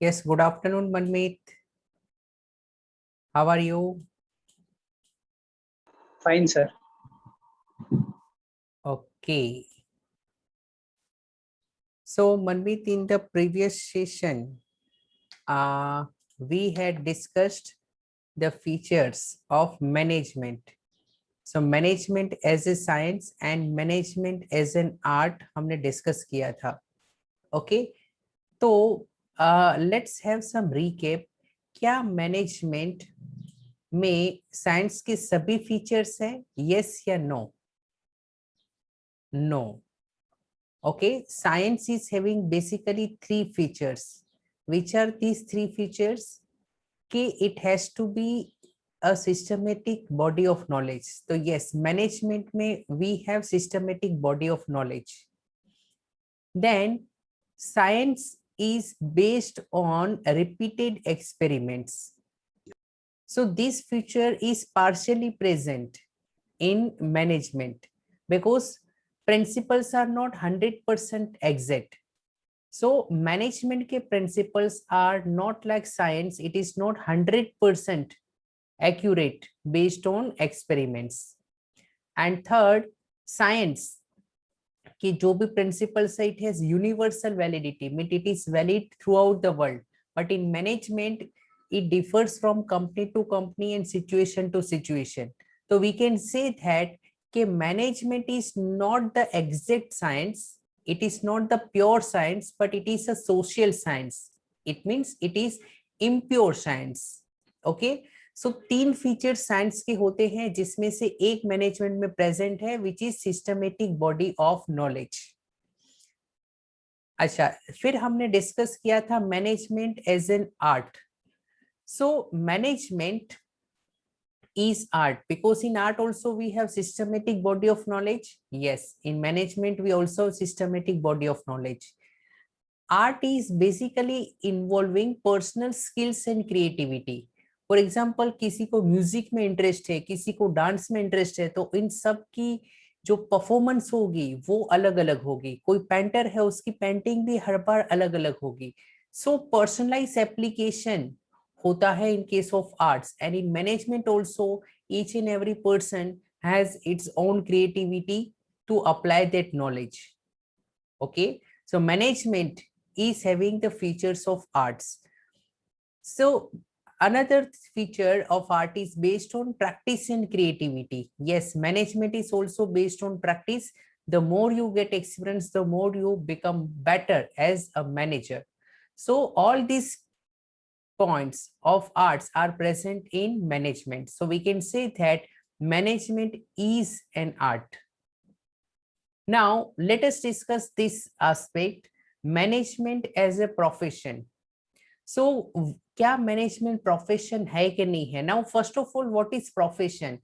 Yes, good afternoon, Manmeet. How are you? Fine, sir. Okay. So, Manmeet, in the previous session, we had discussed the features of management. So, management as a science and management as an art हमने discuss किया था. Okay. तो let's have some recap. क्या management में science के सभी features हैं? Yes या no? No. Okay, science is having basically three features. Which are these three features? Okay, it has to be a systematic body of knowledge. So yes, management में we have systematic body of knowledge. Then science is based on repeated experiments. So this feature is partially present in management because principles are not 100% exact. So management के principles are not like science. It is not 100% accurate based on experiments. And third, science कि जो भी principles है, it has universal validity. Means it is valid throughout the world. But in management, it differs from company to company and situation to situation. So we can say that कि management is not the exact science. It is not the pure science, but it is a social science. It means it is impure science. Okay. सो तीन feature science के होते हैं जिसमें से एक management में present है which is systematic body of knowledge. अच्छा, फिर हमने डिस्कस किया था management as an art. So management is art because in art also we have systematic body of knowledge. Yes, in management we also have systematic body of knowledge. Art is basically involving personal skills and creativity. For example किसी को music में interest है, किसी को dance में interest है, तो इन सब की जो परफॉर्मेंस होगी वो अलग अलग होगी. कोई पेंटर है, उसकी पेंटिंग भी हर बार अलग अलग होगी. सो पर्सनलाइज एप्लीकेशन होता है in case of arts, and in management also each and every person has its own creativity to apply that knowledge. Okay, so management is having the features of arts. So another feature of art is based on practice and creativity. Yes, management is also based on practice. The more you get experience, the more you become better as a manager. So all these points of arts are present in management. So we can say that management is an art. Now let us discuss this aspect, management as a profession. So क्या management profession है कि नहीं है? Now first of all what is profession?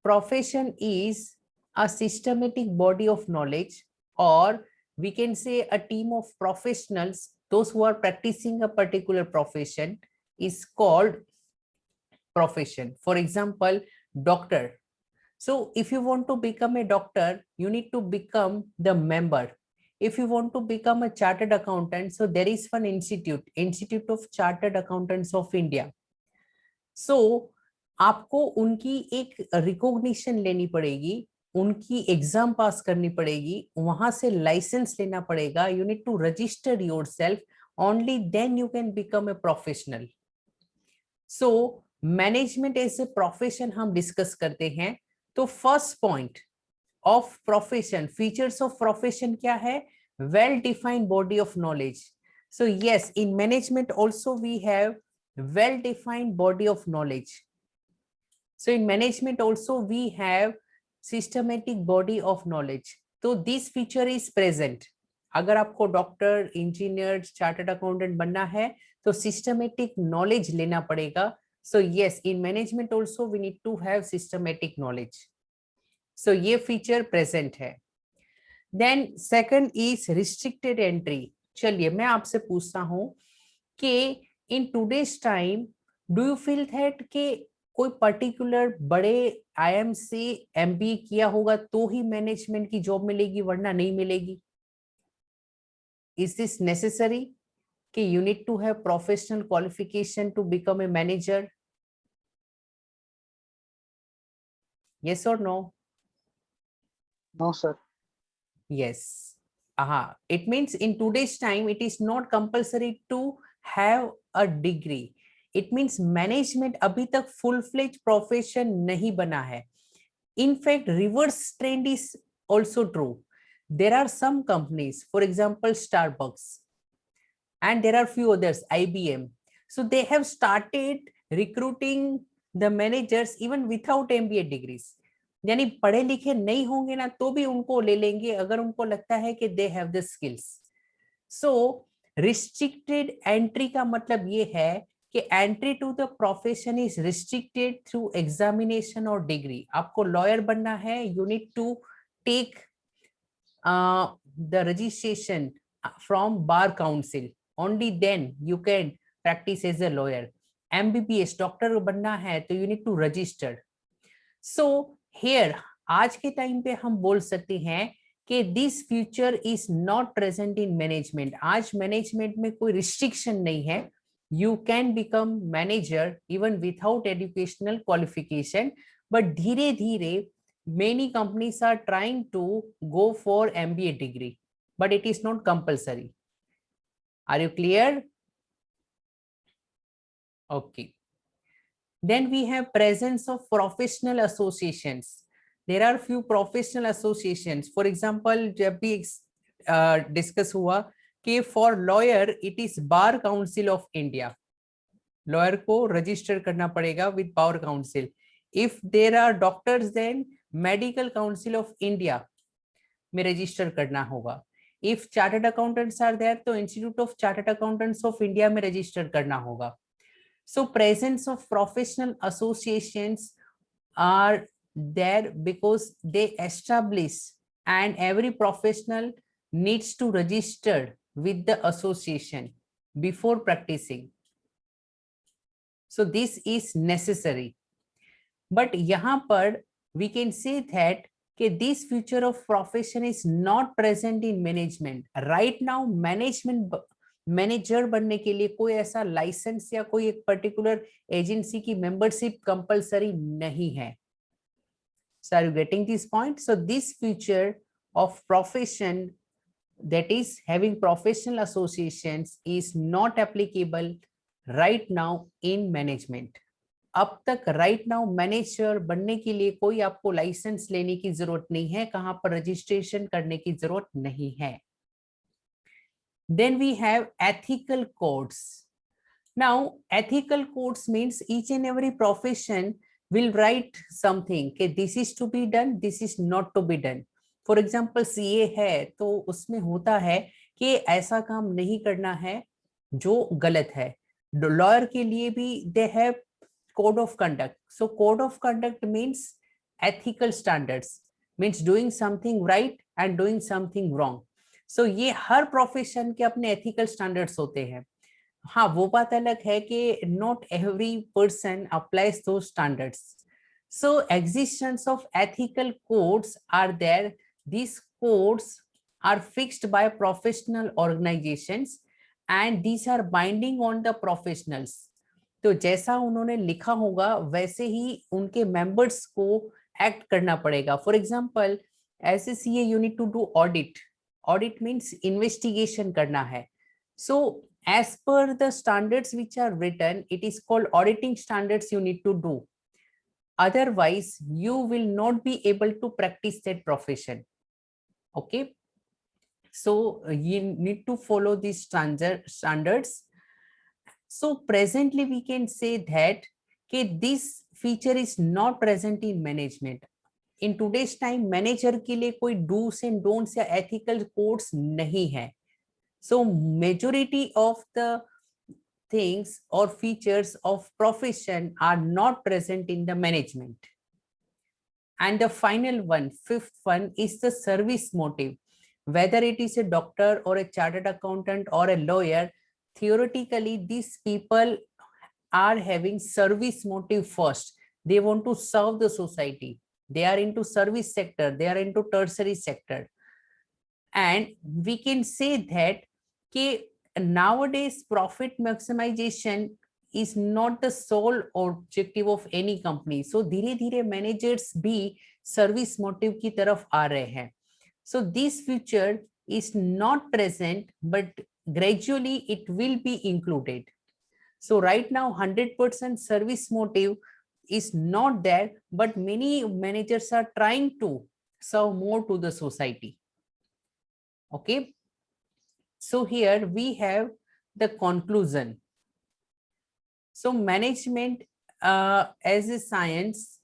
Profession is a systematic body of knowledge, और we can say a team of professionals, those who are practicing a particular profession is called profession. For example, doctor. So if you want to become a doctor, you need to become the member. If you want to become a chartered accountant, so there is one institute of chartered accountants of India. So आपको उनकी एक recognition लेनी पड़ेगी, उनकी exam पास करनी पड़ेगी, वहां से लाइसेंस लेना पड़ेगा. You need to register yourself, only then you can become a professional. So management as a profession हम डिस्कस करते हैं. तो first point of profession, features of profession क्या है? Well defined body of knowledge. So yes, in management also we have well defined body of knowledge. So in management also we have systematic body of knowledge. So this feature is present. अगर आपको doctor, engineer, chartered accountant बनना है तो systematic knowledge लेना पड़ेगा. So yes, in management also we need to have systematic knowledge. So ये feature present है. Then second is restricted entry. चलिए मैं आपसे पूछता हूं कि in today's time do you feel that कि कोई पर्टिकुलर बड़े आईएम से एमबीए किया होगा तो ही मैनेजमेंट की जॉब मिलेगी वरना नहीं मिलेगी? Is this necessary? कि you need to have professional qualification to become a manager? Yes or no? No, sir. Yes. It means in today's time, it is not compulsory to have a degree. It means management अभी तक full fledged profession नहीं बना है. In fact, reverse trend is also true. There are some companies, for example, Starbucks, and there are few others, IBM. So they have started recruiting the managers even without MBA degrees. यानी पढ़े लिखे नहीं होंगे ना तो भी उनको ले लेंगे अगर उनको लगता है कि they have the skills. So restricted entry का मतलब ये है कि entry to the profession is restricted through examination और डिग्री. आपको लॉयर बनना है, you need to take the registration from bar council, only then you can practise as a lawyer. MBBS doctor बनना है तो you need to register. So here आज के time पे हम बोल सकते हैं कि this future is not present in management. आज मैनेजमेंट में कोई रिस्ट्रिक्शन नहीं है. You can become manager even without educational qualification, but धीरे धीरे many companies are trying to go for MBA degree, but it is not compulsory. Are you clear? Okay. Then we have presence of professional associations. There are few professional associations. For example, जब भी discuss हुआ कि for lawyer it is Bar Council of India. Lawyer को register करना पड़ेगा with Bar Council. If there are doctors, then Medical Council of India में register करना होगा. If chartered accountants are there, तो Institute of Chartered Accountants of India में register करना होगा. So presence of professional associations are there because they establish, and every professional needs to register with the association before practicing. So this is necessary. But यहाँ पर we can say that कि this future of profession is not present in management. Right now management manager बनने के लिए कोई ऐसा licence या कोई एक पर्टिकुलर एजेंसी की मेंबरशिप कंपलसरी नहीं है. So are you getting this point? So this future of profession, that is having professional associations, is not applicable right now in management. अब तक राइट नाउ मैनेजर बनने के लिए कोई आपको लाइसेंस लेने की जरूरत नहीं है, कहां पर रजिस्ट्रेशन करने की जरूरत नहीं है. Then we have ethical codes. Now, ethical codes means each and every profession will write something कि this is to be done, this is not to be done. For example, CA है तो उसमें होता है कि ऐसा काम नहीं करना है जो गलत है. लॉयर के लिए भी they have code of conduct. So code of conduct means ethical standards, means doing something right and doing something wrong. So ये हर प्रोफेशन के अपने एथिकल स्टैंडर्ड्स होते हैं. हाँ, वो बात अलग है कि not every person applies those standards. So existence of ethical codes are there. This codes are fixed by professional organisations and these are binding on the professionals. तो जैसा उन्होंने लिखा होगा वैसे ही उनके मेंबर्स को एक्ट करना पड़ेगा. For example, as a CA you need to do audit. Audit means investigation करना है. So as per the standards which are written, it is called auditing standards you need to do. Otherwise, you will not be able to practice that profession. Okay. So you need to follow these standards. So presently we can say that this feature is not present in management. In today's time manager के लिए कोई dos and don'ts या ethical codes नहीं है. So majority of the things और features of profession are not present in the management. And the final one, fifth one, is the service motive. Whether it is a doctor or a chartered accountant or a lawyer, theoretically these people are having service motive first. They want to serve the society. They are into service sector, they are into tertiary sector, and we can say that nowadays profit maximization is not the sole objective of any company. So धीरे धीरे managers भी service motive की तरफ आ रहे हैं. So this feature is not present, but gradually it will be included. So right now 100% service motive is not there, but many managers are trying to serve more to the society. Okay. So here we have the conclusion. So management as a science,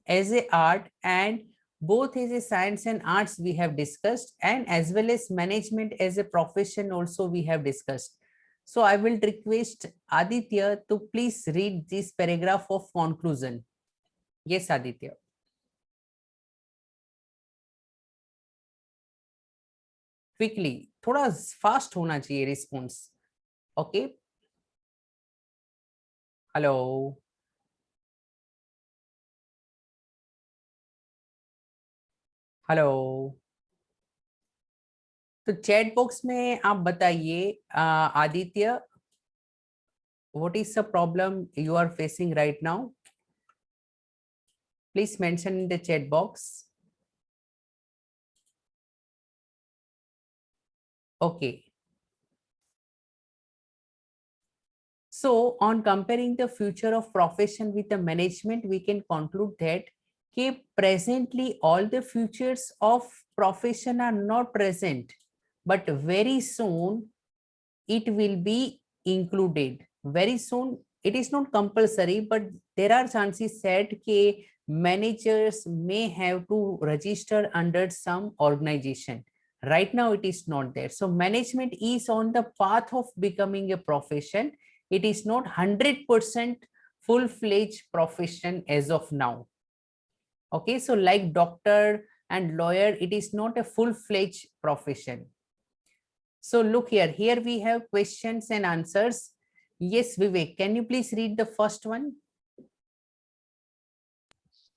as a art, and both as a science and arts we have discussed, and as well as management as a profession also we have discussed. So I will request Aditya to please read this paragraph of conclusion. Yes, Aditya. Quickly, थोड़ा fast होना चाहिए response. Okay. Hello. Hello. तो chat box में आप बताइए Aditya, what is the problem you are facing right now? Please mention in the chat box. Okay. So on comparing the future of profession with the management, we can conclude that presently all the futures of profession are not present, but very soon it will be included. Very soon, it is not compulsory, but there are chances that managers may have to register under some organization. Right now it is not there. So management is on the path of becoming a profession. It is not 100% full-fledged profession as of now. Okay, so like doctor and lawyer, it is not a full-fledged profession. So look here we have questions and answers. Yes, Vivek, can you please read the first one?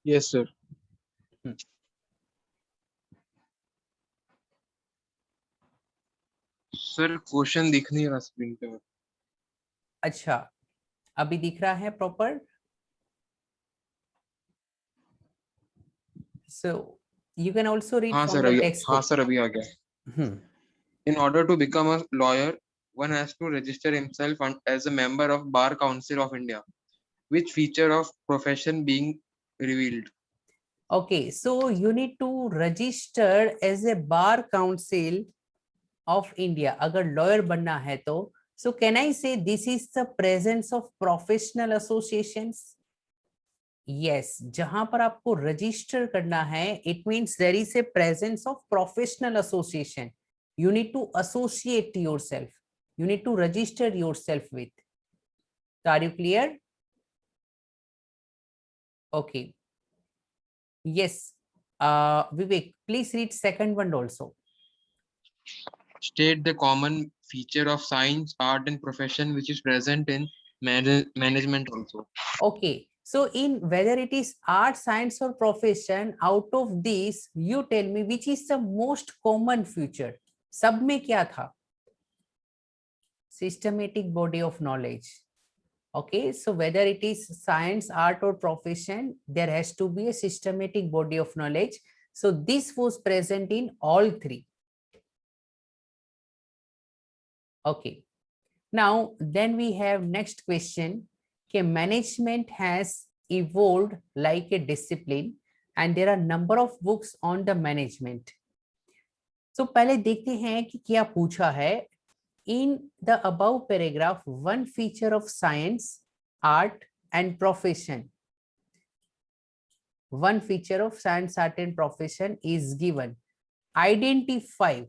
Yes, sir. Sir question दिख नहीं रहा screen पे. अच्छा, अभी दिख रहा है proper? So you can also read from the textbook. हाँ सर, अभी आ गया. In order to become a lawyer, one has to register himself as a member of Bar Council of India. Which feature of profession being revealed? Okay, so you need to register as a Bar Council of India. अगर lawyer बनना है तो, so can I say this is the presence of professional associations? Yes, जहां पर आपको register करना है, it means there is a presence of professional association. You need to associate yourself. You need to register yourself with. So are you clear? Okay. Yes. Vivek, please read second one also. State the common feature of science, art, and profession which is present in management also. Okay. So in whether it is art, science, or profession, out of these, you tell me which is the most common feature. सब में क्या था? Systematic body of knowledge. Okay, so whether it is science, art, or profession, there has to be a systematic body of knowledge. So this was present in all three. Okay. Now, then we have next question. Okay, management has evolved like a discipline and there are number of books on the management. So पहले देखते हैं कि क्या पूछा है. In the above paragraph, one feature of science, art, and profession. One feature of science, art, and profession is given. Identify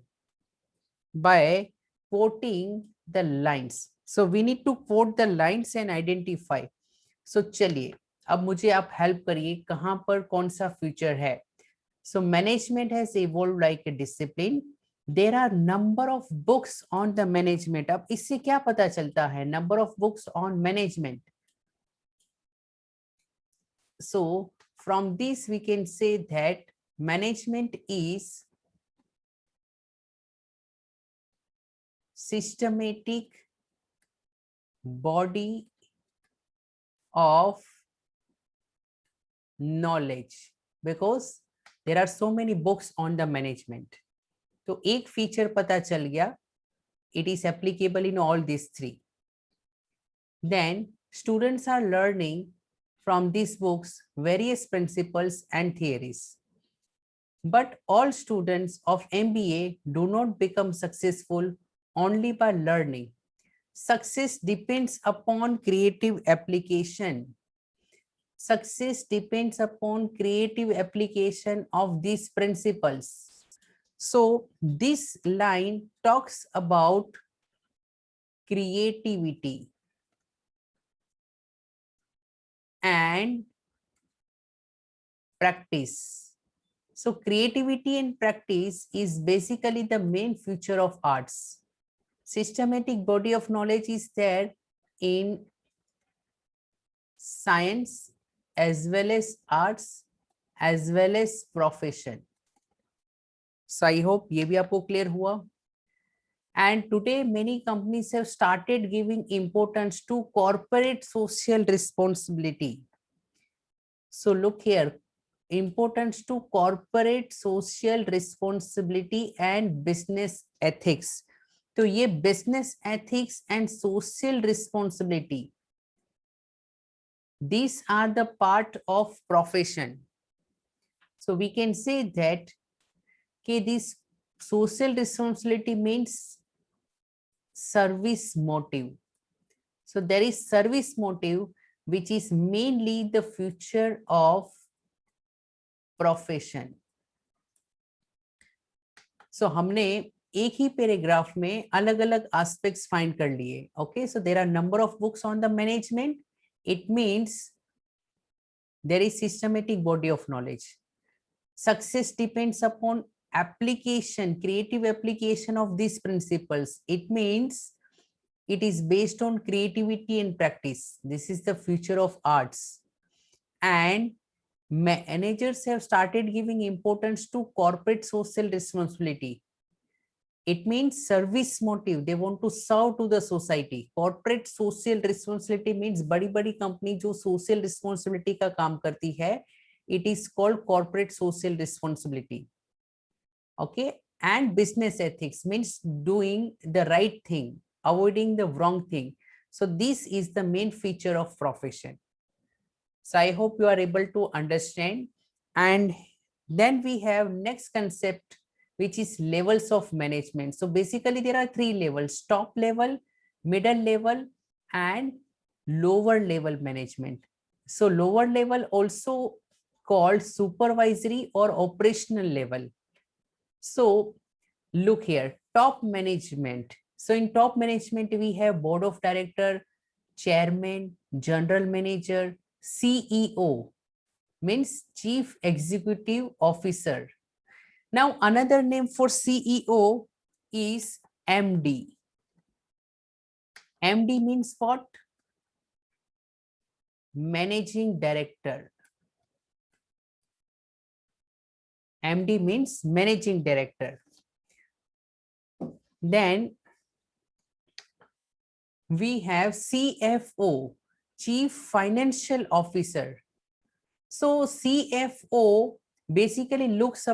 by quoting the lines. So we need to quote the lines and identify. So चलिए, अब मुझे आप help करिए कहाँ पर कौन सा feature है. So management has evolved like a discipline. There are number of books on the management. अब इससे क्या पता चलता है? Number of books on management. So from this we can say that management is systematic body of knowledge, because there are so many books on the management. तो एक feature पता चल गया, it is applicable in all these three. Then students are learning from these books various principles and theories. But all students of MBA do not become successful only by learning. Success depends upon creative application. Success depends upon creative application of these principles. So this line talks about creativity and practice. So creativity and practice is basically the main feature of arts. Systematic body of knowledge is there in science as well as arts as well as profession. So I hope ये भी आपको clear हुआ. And today many companies have started giving importance to corporate social responsibility. So look here, importance to corporate social responsibility and business ethics. तो ये business ethics and social responsibility, these are the part of profession. So we can say that this social responsibility means service motive. So there is service motive, which is mainly the future of profession. So हमने एक ही paragraph में अलग अलग aspects find कर लिए. Okay, so there are number of books on the management. It means there is systematic body of knowledge. Success depends upon application, creative application of these principles. It means it is based on creativity and practice. This is the future of arts. And managers have started giving importance to corporate social responsibility. It means service motive. They want to serve to the society. Corporate social responsibility means बड़ी-बड़ी company जो social responsibility का काम करती है, it is called corporate social responsibility. Okay, and business ethics means doing the right thing, avoiding the wrong thing. So this is the main feature of profession. So I hope you are able to understand. And then we have next concept, which is levels of management. So basically there are three levels: top level, middle level, and lower level management. So lower level also called supervisory or operational level. So look here, top management. So in top management, we have board of director, chairman, general manager, CEO, means chief executive officer. Now another name for CEO is MD. MD means what? Managing director. MD means managing director. Then we have CFO, chief financial officer. So CFO basically looks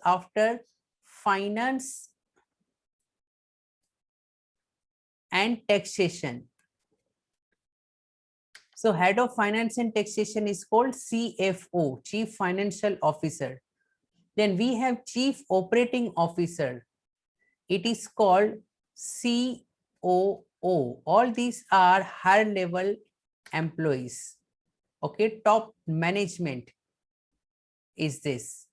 after finance and taxation. So head of finance and taxation is called CFO, chief financial officer. Then we have chief operating officer. It is called COO. All these are higher level employees. Okay, top management is this.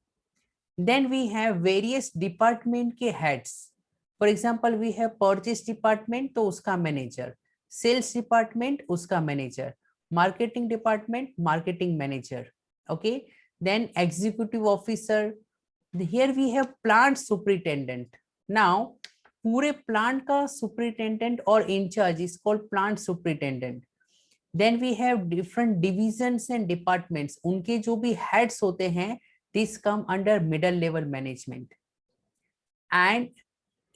Then we have various department के heads. For example, we have purchase department, तो उसका manager, sales department, उसका manager, marketing department, marketing manager. Okay, then executive officer. Here we have plant superintendent. Now पूरे plant का superintendent or in charge is called plant superintendent. Then we have different divisions and departments. उनके जो भी heads होते हैं, these come under middle level management. And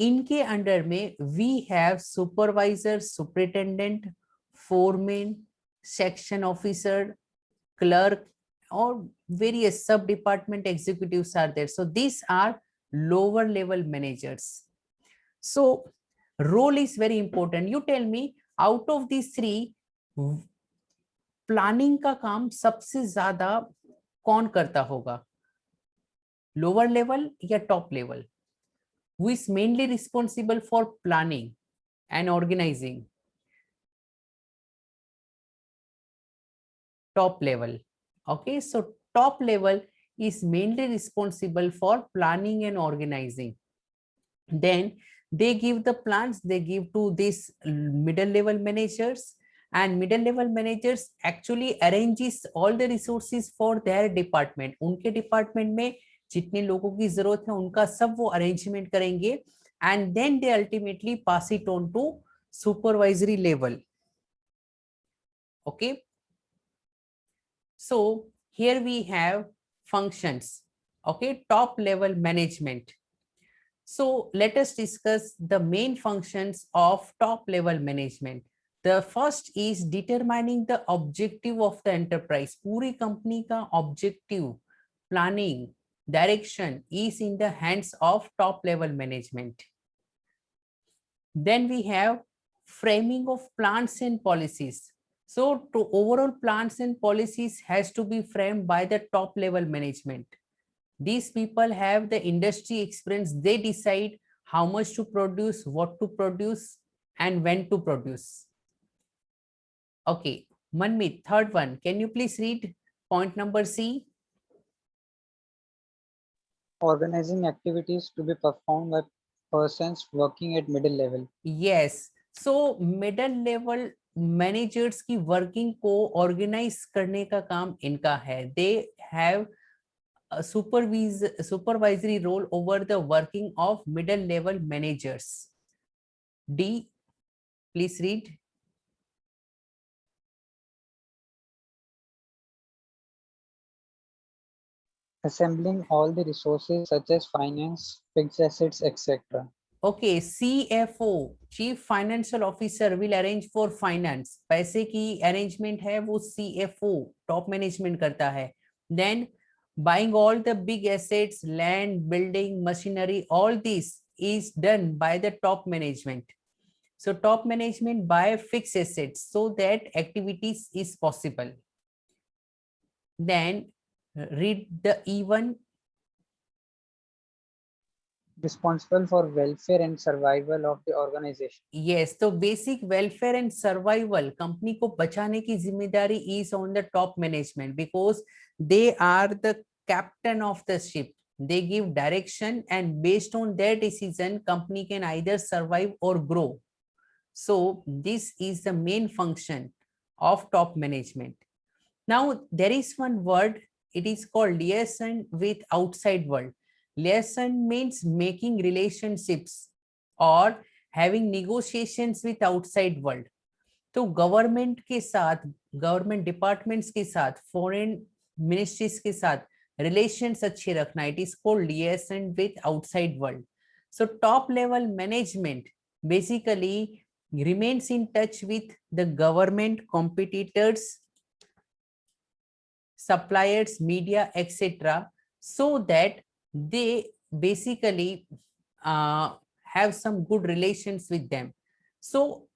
इनके under में we have supervisor, superintendent, foreman, section officer, clerk, or various sub department executives are there. So these are lower level managers. So role is very important. You tell me, out of these three, planning का काम सबसे ज्यादा कौन करता होगा, lower level या top level? Who is mainly responsible for planning and organizing? Top level. Okay, so top level is mainly responsible for planning and organizing. Then they give the plans, they give to these middle level managers, and middle level managers actually arranges all the resources for their department. उनके department में जितने लोगों की जरूरत है उनका सब वो arrangement करेंगे, and then they ultimately pass it on to supervisory level. Okay, so here we have functions. Okay, top level management. So let us discuss the main functions of top level management. The first is determining the objective of the enterprise. पूरी company का objective, planning, direction is in the hands of top level management. Then we have framing of plans and policies. So to overall plans and policies has to be framed by the top level management. These people have the industry experience. They decide how much to produce, what to produce, and when to produce. Okay, Manmeet, third one. Can you please read point number C? Organizing activities to be performed by persons working at middle level. Yes. So middle level managers की working को organize करने का काम इनका है. They have a supervisory role over the working of middle level managers. D, please read. Assembling all the resources such as finance, fixed assets, etc. Okay, CFO, Chief Financial Officer will arrange for finance. पैसे की arrangement है वो CFO, top management करता है. Then buying all the big assets, land, building, machinery, all this is done by the top management. So top management buy fixed assets so that activities is possible. Then read the E1. Responsible for welfare and survival of the organization. Yes, so basic welfare and survival, company को बचाने की जिम्मेदारी is on the top management because they are the captain of the ship. They give direction and based on their decision, company can either survive or grow. So this is the main function of top management. Now there is one word, it is called liaison with outside world. Liaison means making relationships or having negotiations with outside world. तो government के साथ, government departments के साथ, foreign ministries के साथ relations अच्छे रखना, it is called liaison with outside world. So top level management basically remains in touch with the government, competitors, suppliers, media, etc., so that they basically have some good relations with them. So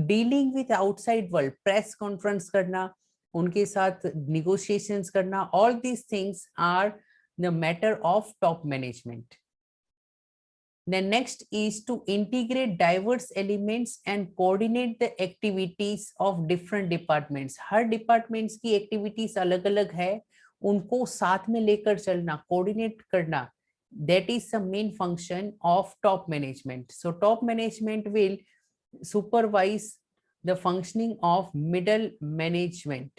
dealing with outside world, press conference करना, उनके साथ negotiations करना, all these things are the matter of top management. The next is to integrate diverse elements and coordinate the activities of different departments. Her departments की activities अलग अलग है, उनको साथ में लेकर चलना, coordinate करना, that is the main function of top management. So top management will supervise the functioning of middle management.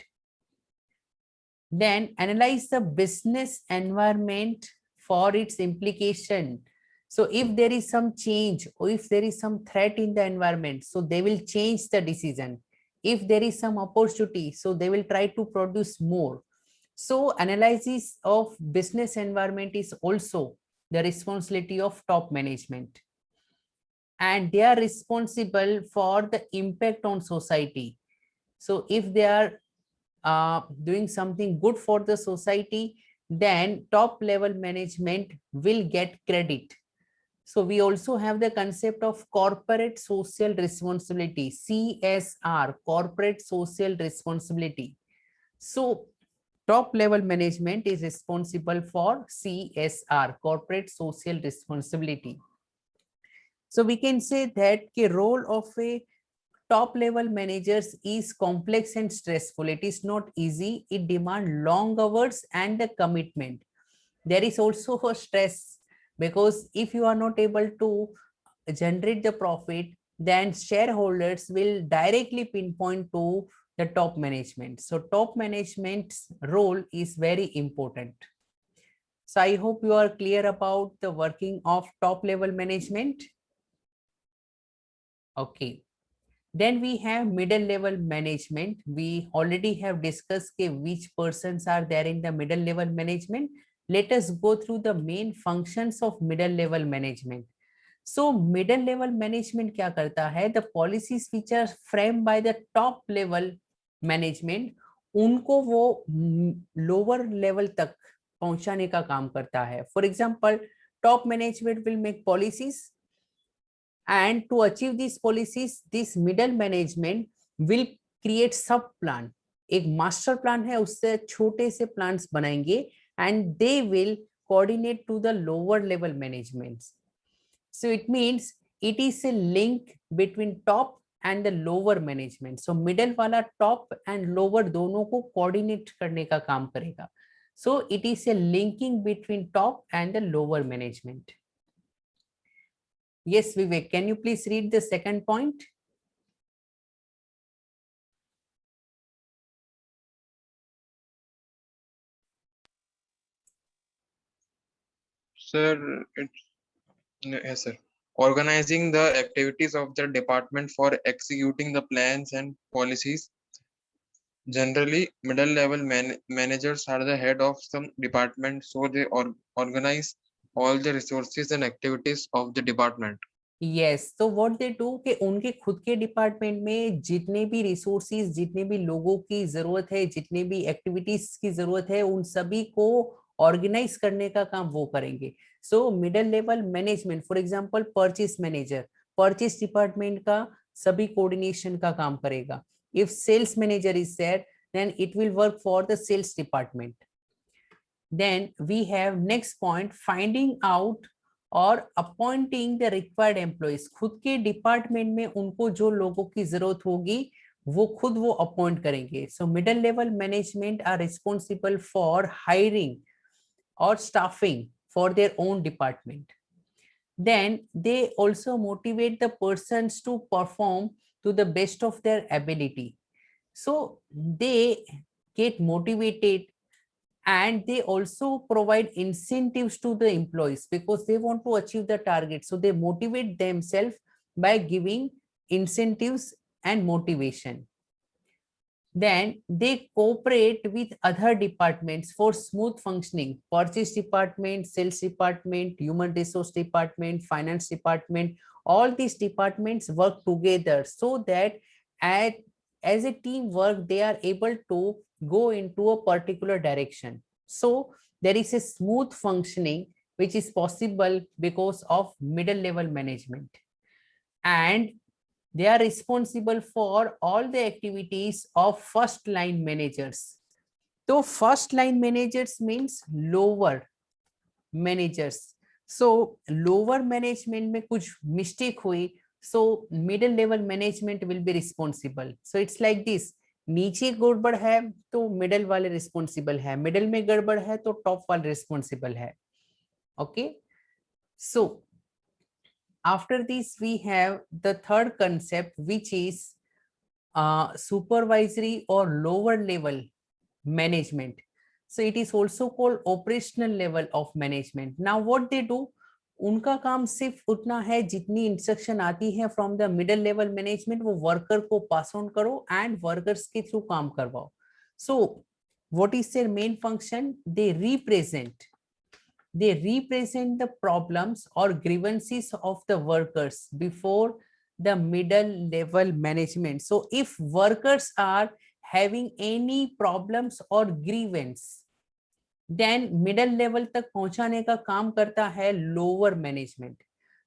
Then analyze the business environment for its implication. So if there is some change or if there is some threat in the environment, so they will change the decision. If there is some opportunity, so they will try to produce more. So analysis of business environment is also the responsibility of top management. and they are responsible for the impact on society. So if they are doing something good for the society, then top level management will get credit. So we also have the concept of corporate social responsibility, CSR, corporate social responsibility. So top level management is responsible for CSR, corporate social responsibility. So we can say that the role of a top level managers is complex and stressful. It is not easy. It demands long hours and the commitment. There is also a stress, because if you are not able to generate the profit, then shareholders will directly pinpoint to the top management. So top management's role is very important. So I hope you are clear about the working of top level management. Okay. Then we have middle level management. We already have discussed which persons are there in the middle level management. Let us go through the main functions of middle level management. So middle level management क्या करता है? The policies which are framed by the top level management, उनको वो lower level तक पहुंचाने का काम करता है. For example, top management will make policies, and to achieve these policies, this middle management will create sub plan. एक master plan है, उससे छोटे से plans बनाएंगे, and they will coordinate to the lower level managements. So it means it is a link between top and the lower management. So middle वाला top and lower दोनों को coordinate करने का काम करेगा. So it is a linking between top and the lower management. Yes, Vivek, can you please read the second point? Sir, yes, sir. Organizing the activities of the department for executing the plans and policies. Generally, middle level managers are the head of some department, so they organize all the resources and activities of the department. Yes, so what they do कि उनके खुद के department में जितने भी resources, जितने भी लोगों की जरूरत है, जितने भी एक्टिविटीज की जरूरत है, उन सभी को ऑर्गेनाइज करने का काम वो करेंगे. So middle level management, for example purchase manager, purchase department का सभी कोऑर्डिनेशन का काम करेगा. If sales manager is there, then it will work for the sales department. Then we have next point, finding out और appointing the required employees. खुद के department में उनको जो लोगों की जरूरत होगी वो खुद वो अपॉइंट करेंगे. So middle level management are responsible for hiring और staffing for their own department. Then they also motivate the persons to perform to the best of their ability. So they get motivated, and they also provide incentives to the employees because they want to achieve the target. So they motivate themselves by giving incentives and motivation. Then they cooperate with other departments for smooth functioning. Purchase department, sales department, human resource department, finance department, all these departments work together so that as a teamwork, they are able to go into a particular direction. So there is a smooth functioning which is possible because of middle level management, and they are responsible for all the activities of first line managers. So first line managers means lower managers. So lower management में कुछ mistake हुई, so middle level management will be responsible. So it's like this, नीचे गड़बड़ है तो middle वाले responsible है, middle में गड़बड़ है तो टॉप वाले रिस्पॉन्सिबल है. Okay, so after this we have the third concept which is supervisory or lower level management. So it is also called operational level of management. Now what they do, उनका काम सिर्फ उतना है जितनी instruction आती है from the middle level management, वो worker को पास ऑन करो एंड वर्कर्स के थ्रू काम करवाओ. So what is there main function? They represent they represent the problems or grievances of the workers before the middle level management. So if workers are having any problems or grievance, then middle level तक पहुंचाने का काम करता है lower management.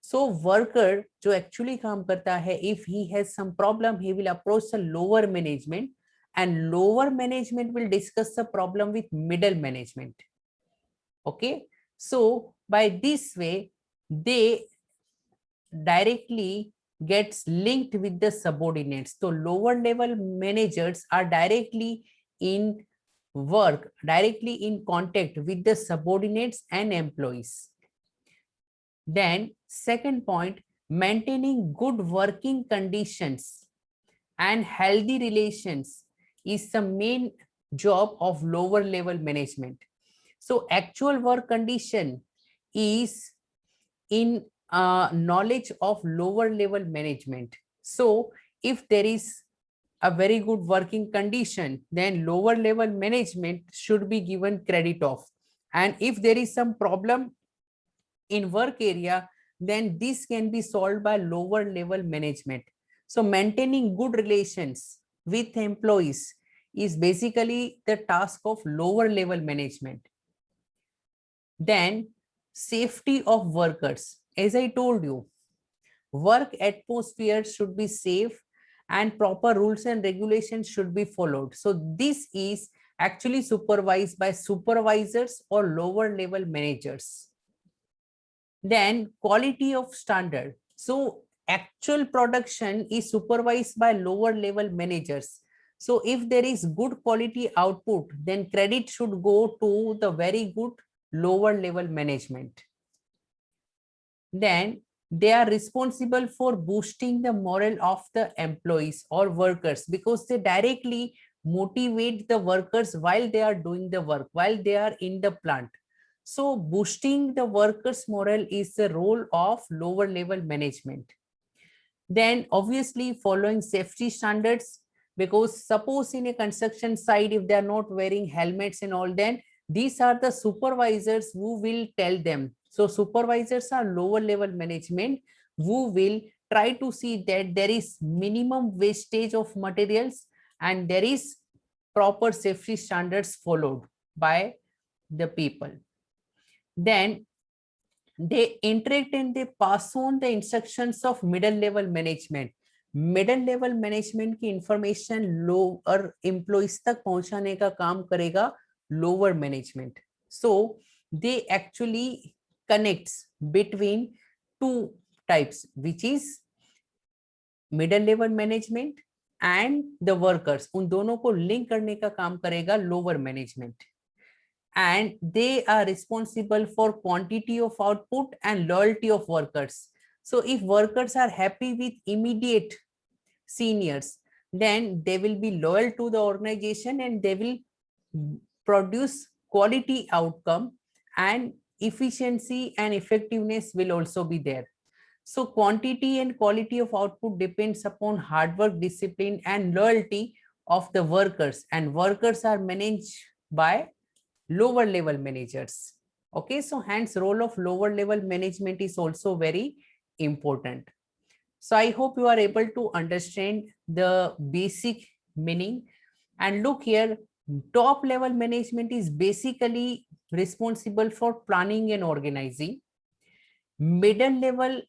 So worker जो actually काम करता है, if he has some problem, he will approach the lower management, and lower management will discuss the problem with middle management. Okay, so by this way, they directly gets linked with the subordinates. So lower level managers are directly in work, directly in contact with the subordinates and employees. Then second point, maintaining good working conditions and healthy relations is the main job of lower level management. So actual work condition is in knowledge of lower level management. So if there is a very good working condition, then lower level management should be given credit of. And if there is some problem in work area, then this can be solved by lower level management. So maintaining good relations with employees is basically the task of lower level management. Then safety of workers. As I told you, work atmosphere should be safe and proper rules and regulations should be followed. So this is actually supervised by supervisors or lower level managers. Then quality of standard. So actual production is supervised by lower level managers. So if there is good quality output, then credit should go to the very good lower level management. Then they are responsible for boosting the morale of the employees or workers, because they directly motivate the workers while they are doing the work, while they are in the plant. So boosting the workers' morale is the role of lower level management. Then obviously following safety standards, because suppose in a construction site, if they are not wearing helmets and all, then these are the supervisors who will tell them. So supervisors are lower level management who will try to see that there is minimum wastage of materials and there is proper safety standards followed by the people. Then they interact and they pass on the instructions of middle level management. Middle level management की information lower employees तक पहुंचाने का काम करेगा lower management. So they actually connects between two types, which is middle level management and the workers. उन दोनों को link करने का काम करेगा lower management. And they are responsible for quantity of output and loyalty of workers. So if workers are happy with immediate seniors, then they will be loyal to the organization and they will produce quality outcome, and efficiency and effectiveness will also be there. So quantity and quality of output depends upon hard work, discipline and loyalty of the workers, and workers are managed by lower level managers. Okay, so hence role of lower level management is also very important. So I hope you are able to understand the basic meaning. And look here, top level management is basically responsible for planning and organizing. Middle level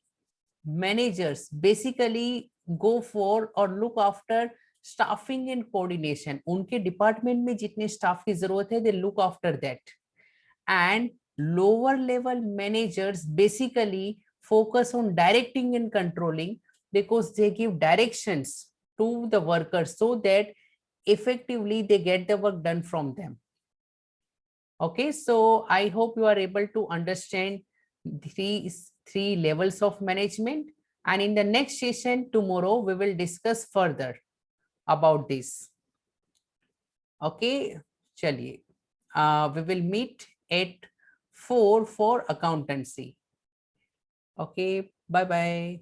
managers basically go for or look after staffing and coordination. उनके department में जितने staff की जरूरत है, they look after that. And lower level managers basically focus on directing and controlling, because they give directions to the workers so that effectively they get the work done from them. Okay, so I hope you are able to understand these three levels of management, and in the next session tomorrow we will discuss further about this. Okay, chaliye, we will meet at 4 for accountancy. Okay, bye bye.